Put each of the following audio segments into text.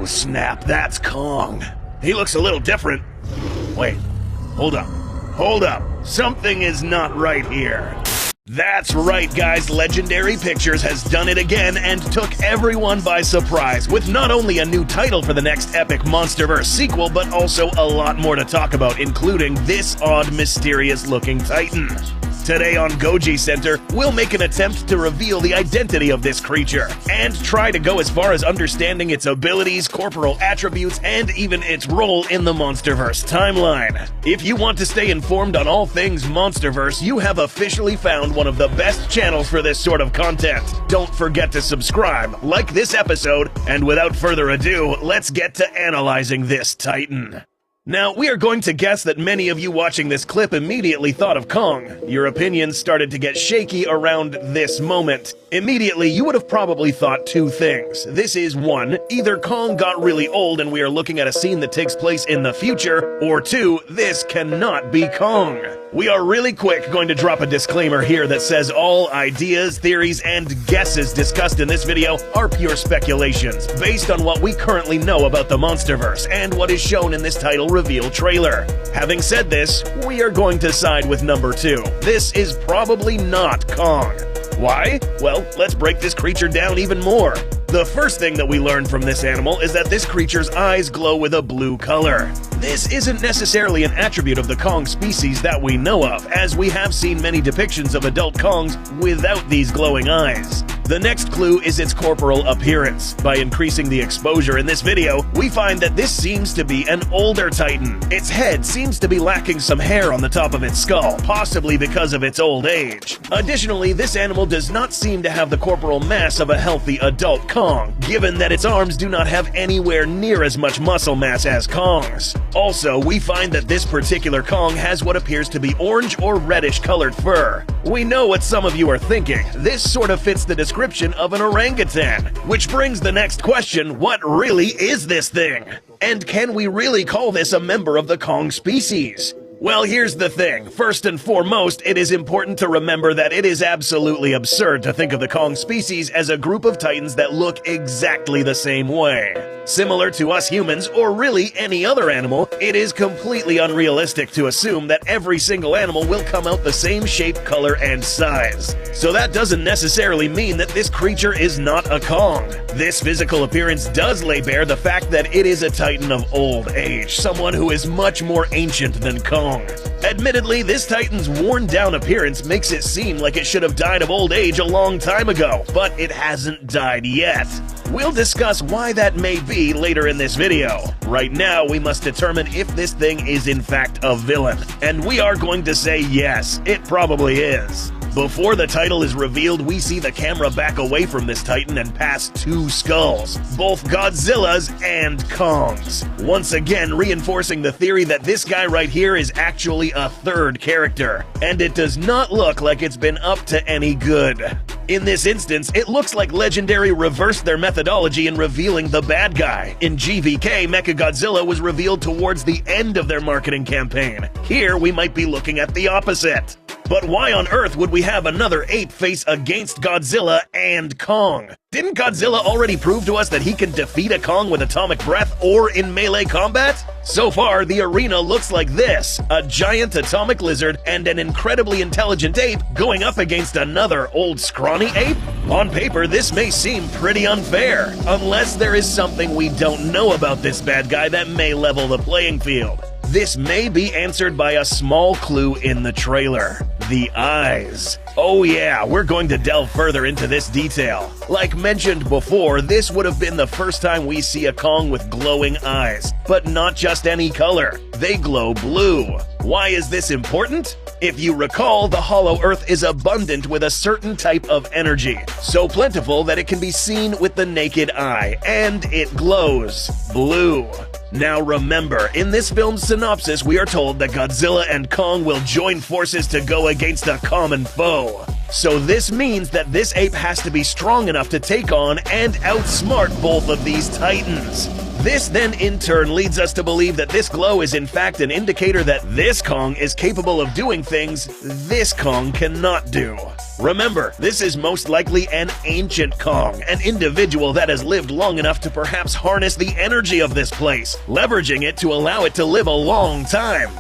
Oh snap, that's Kong. He looks a little different. Wait, hold up. Hold up. Something is not right here. That's right, guys. Legendary Pictures has done it again and took everyone by surprise with not only a new title for the next epic MonsterVerse sequel, but also a lot more to talk about, including this odd, mysterious-looking Titan. Today on Goji Center, we'll make an attempt to reveal the identity of this creature, and try to go as far as understanding its abilities, corporal attributes, and even its role in the MonsterVerse timeline. If you want to stay informed on all things MonsterVerse, you have officially found one of the best channels for this sort of content. Don't forget to subscribe, like this episode, and without further ado, let's get to analyzing this Titan. Now, we are going to guess that many of you watching this clip immediately thought of Kong. Your opinions started to get shaky around this moment. Immediately, you would have probably thought two things. This is one, either Kong got really old and we are looking at a scene that takes place in the future, or two, this cannot be Kong. We are really quick going to drop a disclaimer here that says all ideas, theories, and guesses discussed in this video are pure speculations, based on what we currently know about the MonsterVerse and what is shown in this title reveal trailer. Having said this, we are going to side with number two. This is probably not Kong. Why? Well, let's break this creature down even more. The first thing that we learn from this animal is that this creature's eyes glow with a blue color. This isn't necessarily an attribute of the Kong species that we know of, as we have seen many depictions of adult Kongs without these glowing eyes. The next clue is its corporal appearance. By increasing the exposure in this video, we find that this seems to be an older Titan. Its head seems to be lacking some hair on the top of its skull, possibly because of its old age. Additionally, this animal does not seem to have the corporal mass of a healthy adult Kong, given that its arms do not have anywhere near as much muscle mass as Kong's. Also, we find that this particular Kong has what appears to be orange or reddish colored fur. We know what some of you are thinking. This sort of fits the description of an orangutan. Which brings the next question, what really is this thing? And can we really call this a member of the Kong species? Well, here's the thing. First and foremost, it is important to remember that it is absolutely absurd to think of the Kong species as a group of Titans that look exactly the same way. Similar to us humans, or really any other animal, it is completely unrealistic to assume that every single animal will come out the same shape, color, and size. So that doesn't necessarily mean that this creature is not a Kong. This physical appearance does lay bare the fact that it is a Titan of old age, someone who is much more ancient than Kong. Admittedly, this Titan's worn-down appearance makes it seem like it should have died of old age a long time ago, but it hasn't died yet. We'll discuss why that may be later in this video. Right now, we must determine if this thing is in fact a villain, and we are going to say yes, it probably is. Before the title is revealed, we see the camera back away from this Titan and past two skulls, both Godzilla's and Kong's. Once again, reinforcing the theory that this guy right here is actually a third character, and it does not look like it's been up to any good. In this instance, it looks like Legendary reversed their methodology in revealing the bad guy. In GVK, Mechagodzilla was revealed towards the end of their marketing campaign. Here, we might be looking at the opposite. But why on earth would we have another ape face against Godzilla and Kong? Didn't Godzilla already prove to us that he can defeat a Kong with atomic breath or in melee combat? So far, the arena looks like this: a giant atomic lizard and an incredibly intelligent ape going up against another old scrawny ape? On paper, this may seem pretty unfair, unless there is something we don't know about this bad guy that may level the playing field. This may be answered by a small clue in the trailer: the eyes. Oh yeah, we're going to delve further into this detail. Like mentioned before, this would have been the first time we see a Kong with glowing eyes, but not just any color. They glow blue. Why is this important? If you recall, the Hollow Earth is abundant with a certain type of energy, so plentiful that it can be seen with the naked eye, and it glows blue. Now remember, in this film's synopsis, we are told that Godzilla and Kong will join forces to go against a common foe. So this means that this ape has to be strong enough to take on and outsmart both of these titans. This then in turn leads us to believe that this glow is in fact an indicator that this Kong is capable of doing things this Kong cannot do. Remember, this is most likely an ancient Kong, an individual that has lived long enough to perhaps harness the energy of this place, leveraging it to allow it to live a long time.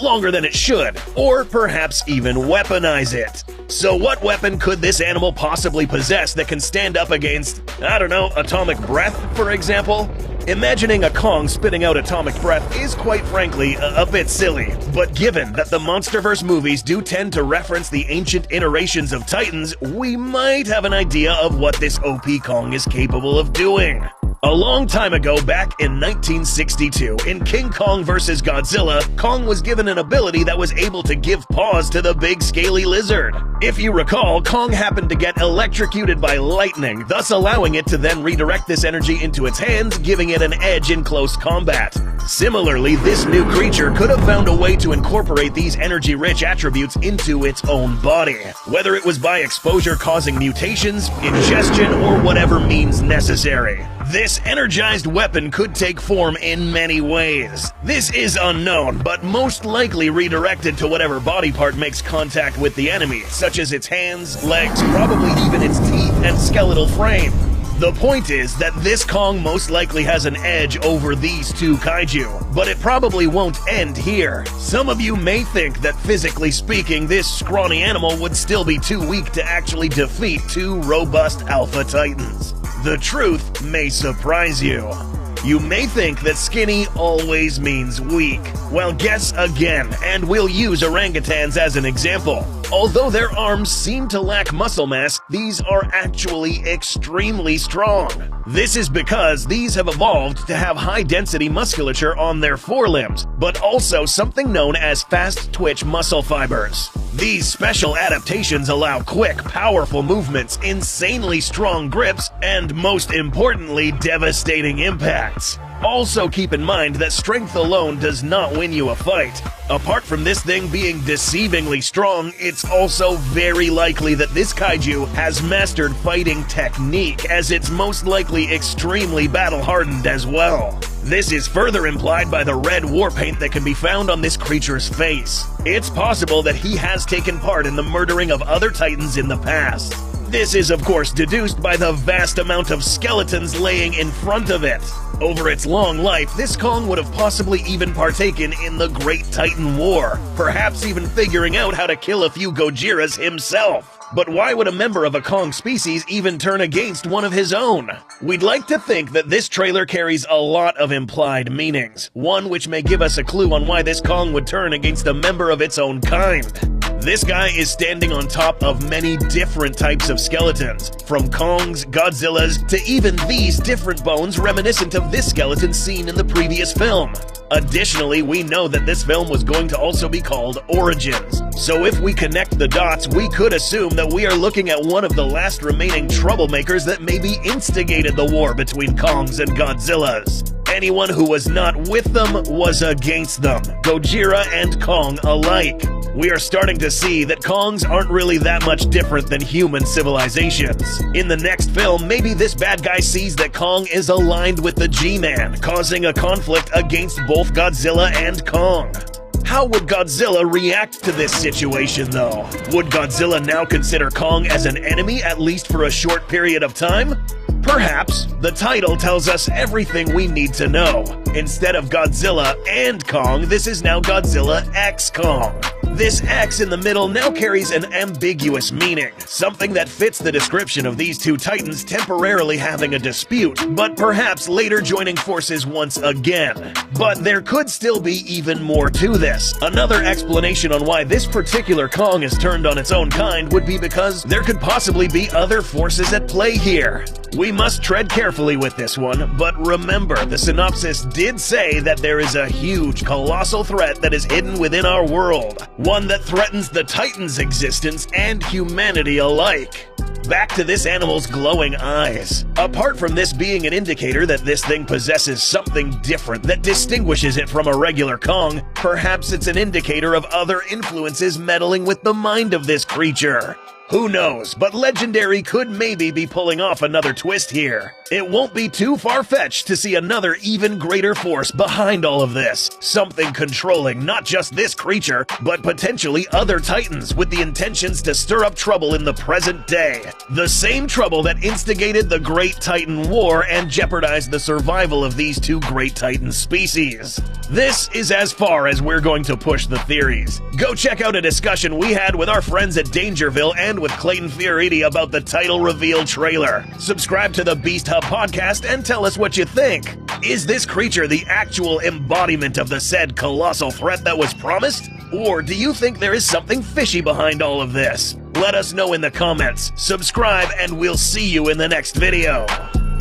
Longer than it should, or perhaps even weaponize it. So what weapon could this animal possibly possess that can stand up against, I don't know, atomic breath, for example? Imagining a Kong spitting out atomic breath is quite frankly a bit silly, but given that the MonsterVerse movies do tend to reference the ancient iterations of Titans, we might have an idea of what this OP Kong is capable of doing. A long time ago, back in 1962, in King Kong vs. Godzilla, Kong was given an ability that was able to give pause to the big scaly lizard. If you recall, Kong happened to get electrocuted by lightning, thus allowing it to then redirect this energy into its hands, giving it an edge in close combat. Similarly, this new creature could have found a way to incorporate these energy-rich attributes into its own body, whether it was by exposure causing mutations, ingestion, or whatever means necessary. This energized weapon could take form in many ways. This is unknown, but most likely redirected to whatever body part makes contact with the enemy, such as its hands, legs, probably even its teeth and skeletal frame. The point is that this Kong most likely has an edge over these two kaiju, but it probably won't end here. Some of you may think that physically speaking, this scrawny animal would still be too weak to actually defeat two robust Alpha Titans. The truth may surprise you. You may think that skinny always means weak. Well, guess again, and we'll use orangutans as an example. Although their arms seem to lack muscle mass, these are actually extremely strong. This is because these have evolved to have high-density musculature on their forelimbs, but also something known as fast-twitch muscle fibers. These special adaptations allow quick, powerful movements, insanely strong grips, and most importantly, devastating impacts. Also keep in mind that strength alone does not win you a fight. Apart from this thing being deceivingly strong, it's also very likely that this kaiju has mastered fighting technique, as it's most likely extremely battle-hardened as well. This is further implied by the red war paint that can be found on this creature's face. It's possible that he has taken part in the murdering of other Titans in the past. This is of course deduced by the vast amount of skeletons laying in front of it. Over its long life, this Kong would have possibly even partaken in the Great Titan War, perhaps even figuring out how to kill a few Gojiras himself. But why would a member of a Kong species even turn against one of his own? We'd like to think that this trailer carries a lot of implied meanings, one which may give us a clue on why this Kong would turn against a member of its own kind. This guy is standing on top of many different types of skeletons, from Kongs, Godzillas, to even these different bones reminiscent of this skeleton seen in the previous film. Additionally, we know that this film was going to also be called Origins, so if we connect the dots, we could assume that we are looking at one of the last remaining troublemakers that maybe instigated the war between Kongs and Godzillas. Anyone who was not with them was against them, Gojira and Kong alike. We are starting to see that Kongs aren't really that much different than human civilizations. In the next film, maybe this bad guy sees that Kong is aligned with the G-Man, causing a conflict against both Godzilla and Kong. How would Godzilla react to this situation, though? Would Godzilla now consider Kong as an enemy, at least for a short period of time? Perhaps. The title tells us everything we need to know. Instead of Godzilla and Kong, this is now Godzilla X Kong. This X in the middle now carries an ambiguous meaning, something that fits the description of these two titans temporarily having a dispute, but perhaps later joining forces once again. But there could still be even more to this. Another explanation on why this particular Kong is turned on its own kind would be because there could possibly be other forces at play here. We must tread carefully with this one, but remember, the synopsis did say that there is a huge, colossal threat that is hidden within our world. One that threatens the Titan's existence and humanity alike. Back to this animal's glowing eyes. Apart from this being an indicator that this thing possesses something different that distinguishes it from a regular Kong, perhaps it's an indicator of other influences meddling with the mind of this creature. Who knows, but Legendary could maybe be pulling off another twist here. It won't be too far-fetched to see another even greater force behind all of this. Something controlling not just this creature, but potentially other titans with the intentions to stir up trouble in the present day. The same trouble that instigated the Great Titan War and jeopardized the survival of these two Great Titan species. This is as far as we're going to push the theories. Go check out a discussion we had with our friends at Dangerville and with Clayton Fioriti about the title reveal trailer. Subscribe to the Beast Hub podcast and tell us what you think. Is this creature the actual embodiment of the said colossal threat that was promised? Or do you think there is something fishy behind all of this? Let us know in the comments. Subscribe and we'll see you in the next video.